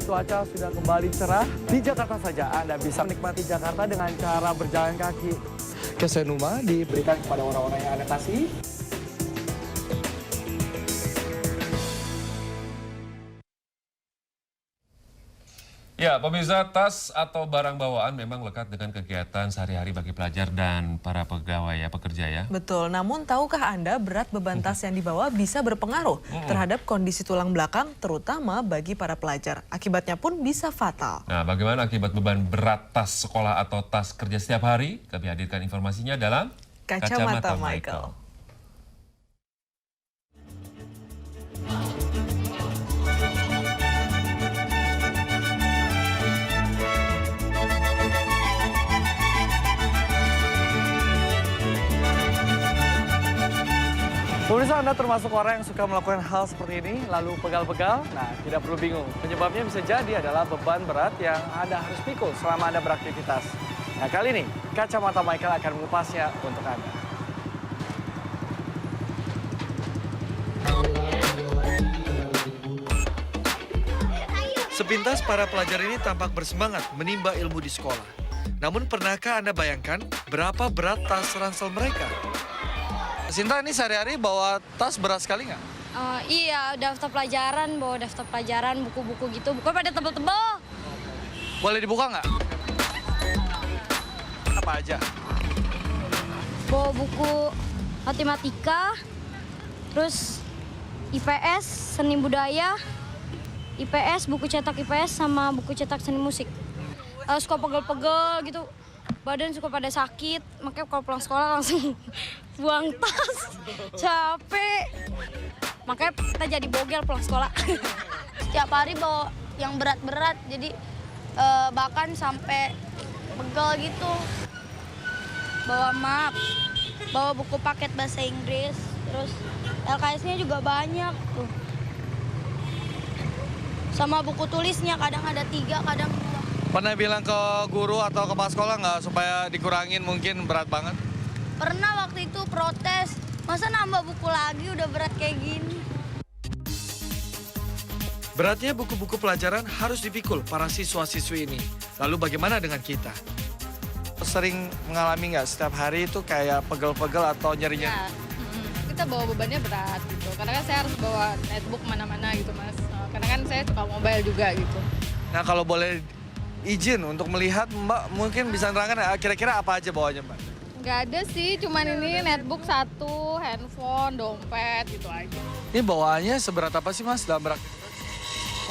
cuaca sudah kembali cerah, di Jakarta saja Anda bisa menikmati Jakarta dengan cara berjalan kaki. Kesenuma diberikan kepada orang-orang yang Anda kasih. Ya, pemirsa, tas atau barang bawaan memang lekat dengan kegiatan sehari-hari bagi pelajar dan para pegawai ya, pekerja ya. Betul, namun tahukah Anda berat beban tas yang dibawa bisa berpengaruh terhadap kondisi tulang belakang, terutama bagi para pelajar. Akibatnya pun bisa fatal. Nah, bagaimana akibat beban berat tas sekolah atau tas kerja setiap hari? Kami hadirkan informasinya dalam Kacamata Michael. Pemirsa, Anda termasuk orang yang suka melakukan hal seperti ini, lalu pegal-pegal? Nah, tidak perlu bingung. Penyebabnya bisa jadi adalah beban berat yang Anda harus pikul selama Anda beraktivitas. Nah, kali ini, Kacamata Michael akan mengupasnya untuk Anda. Sepintas para pelajar ini tampak bersemangat menimba ilmu di sekolah. Namun pernahkah Anda bayangkan berapa berat tas ransel mereka? Sinta, ini sehari-hari bawa tas berat sekali nggak? Iya, daftar pelajaran, bawa daftar pelajaran, buku-buku gitu. Buku pada tebel-tebel. Boleh dibuka nggak? Apa aja? Bawa buku matematika, terus IPS, seni budaya, IPS, buku cetak IPS, sama buku cetak seni musik. Suka pegel-pegel gitu, badan suka pada sakit, makanya kalau pulang sekolah langsung buang tas, capek. Makanya kita jadi bogel pulang sekolah. Setiap hari bawa yang berat-berat, jadi bahkan sampai pegel gitu. Bawa map, bawa buku paket bahasa Inggris, terus LKS-nya juga banyak tuh. Sama buku tulisnya, kadang ada 3, kadang 2. Pernah bilang ke guru atau kepala sekolah nggak supaya dikurangin, mungkin berat banget? Pernah waktu itu protes, masa nambah buku lagi udah berat kayak gini. Beratnya buku-buku pelajaran harus dipikul para siswa-siswi ini. Lalu bagaimana dengan kita? Sering mengalami nggak setiap hari itu kayak pegel-pegel atau nyeri-nyeri? Ya, kita bawa bebannya berat gitu. Karena kan saya harus bawa netbook mana-mana gitu, Mas. Karena kan saya suka mobile juga gitu. Nah, kalau boleh izin untuk melihat, Mbak mungkin bisa nerangkan kira-kira apa aja bawanya, Mbak? Nggak ada sih, cuman ini netbook 1, handphone, dompet gitu aja. Ini bawaannya seberat apa sih, Mas, dalam beraktivitas?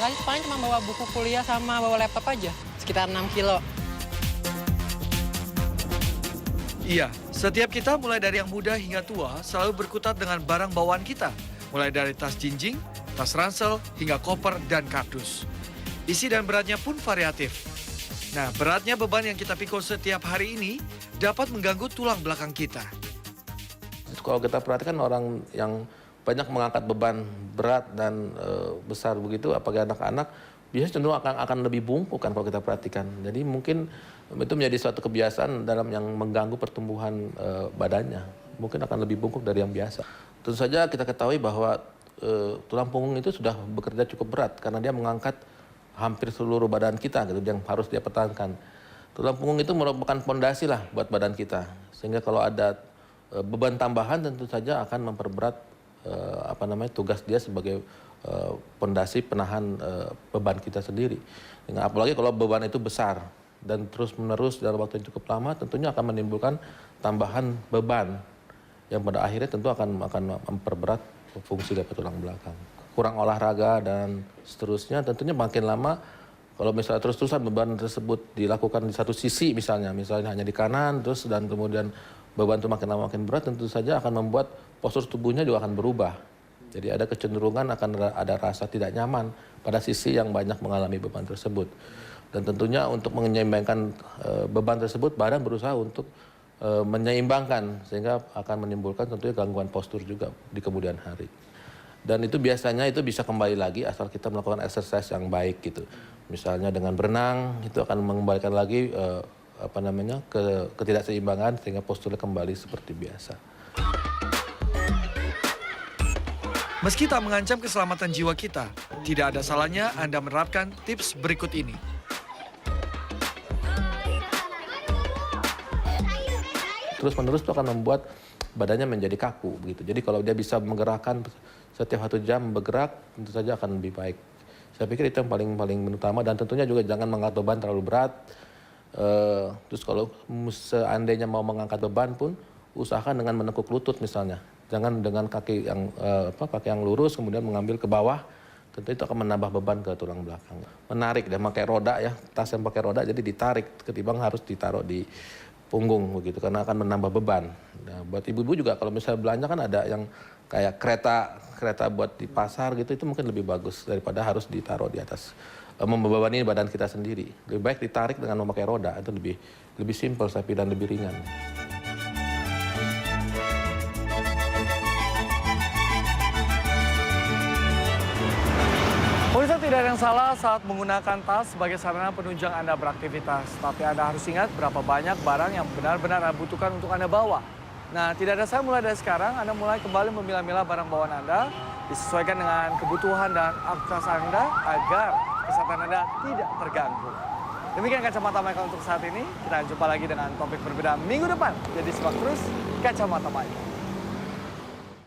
Enggak, paling cuma bawa buku kuliah sama bawa laptop aja, sekitar 6 kilo. Iya, setiap kita mulai dari yang muda hingga tua selalu berkutat dengan barang bawaan kita. Mulai dari tas jinjing, tas ransel, hingga koper dan kardus. Isi dan beratnya pun variatif. Nah, beratnya beban yang kita pikul setiap hari ini dapat mengganggu tulang belakang kita. Kalau kita perhatikan orang yang banyak mengangkat beban berat dan besar begitu, apalagi anak-anak, biasanya cenderung akan lebih bungkuk kan kalau kita perhatikan. Jadi mungkin itu menjadi suatu kebiasaan dalam yang mengganggu pertumbuhan badannya. Mungkin akan lebih bungkuk dari yang biasa. Tentu saja kita ketahui bahwa tulang punggung itu sudah bekerja cukup berat karena dia mengangkat hampir seluruh badan kita gitu, yang harus dia pertahankan. Tulang punggung itu merupakan fondasi lah buat badan kita. Sehingga kalau ada beban tambahan tentu saja akan memperberat tugas dia sebagai fondasi penahan beban kita sendiri. Apalagi kalau beban itu besar dan terus-menerus dalam waktu yang cukup lama, tentunya akan menimbulkan tambahan beban yang pada akhirnya tentu akan memperberat fungsi dari tulang belakang. Kurang olahraga dan seterusnya, tentunya makin lama kalau misalnya terus-terusan beban tersebut dilakukan di satu sisi misalnya hanya di kanan terus dan kemudian beban itu makin lama makin berat, tentu saja akan membuat postur tubuhnya juga akan berubah. Jadi ada kecenderungan akan ada rasa tidak nyaman pada sisi yang banyak mengalami beban tersebut. Dan tentunya untuk menyeimbangkan beban tersebut, badan berusaha untuk menyeimbangkan sehingga akan menimbulkan tentunya gangguan postur juga di kemudian hari. Dan itu biasanya itu bisa kembali lagi asal kita melakukan exercise yang baik gitu. Misalnya dengan berenang itu akan mengembalikan lagi ketidakseimbangan sehingga posturnya kembali seperti biasa. Meski tak mengancam keselamatan jiwa kita, tidak ada salahnya Anda menerapkan tips berikut ini. Terus-menerus itu akan membuat badannya menjadi kaku begitu. Jadi kalau dia bisa menggerakkan setiap 1 jam bergerak, tentu saja akan lebih baik. Saya pikir itu yang paling utama, dan tentunya juga jangan mengangkat beban terlalu berat. Terus kalau seandainya mau mengangkat beban pun usahakan dengan menekuk lutut misalnya. Jangan dengan kaki yang lurus kemudian mengambil ke bawah. Tentu itu akan menambah beban ke tulang belakang. Menarik dan pakai roda ya, tas yang pakai roda jadi ditarik ketimbang harus ditaruh di punggung begitu karena akan menambah beban. Nah, buat ibu-ibu juga kalau misalnya belanja kan ada yang kayak kereta buat di pasar gitu, itu mungkin lebih bagus daripada harus ditaruh di atas, membebani badan kita sendiri. Lebih baik ditarik dengan memakai roda, itu lebih simpel tapi dan lebih ringan. Pemirsa, tidak ada yang salah saat menggunakan tas sebagai sarana penunjang Anda beraktivitas. Tapi Anda harus ingat berapa banyak barang yang benar-benar Anda butuhkan untuk Anda bawa. Nah, tidak ada saya mulai dari sekarang, Anda mulai kembali memilah-milah barang bawaan Anda, disesuaikan dengan kebutuhan dan aktivitas Anda agar kesehatan Anda tidak terganggu. Demikian Kacamata Michael untuk saat ini. Kita jumpa lagi dengan topik berbeda minggu depan. Jadi simak terus Kacamata Michael.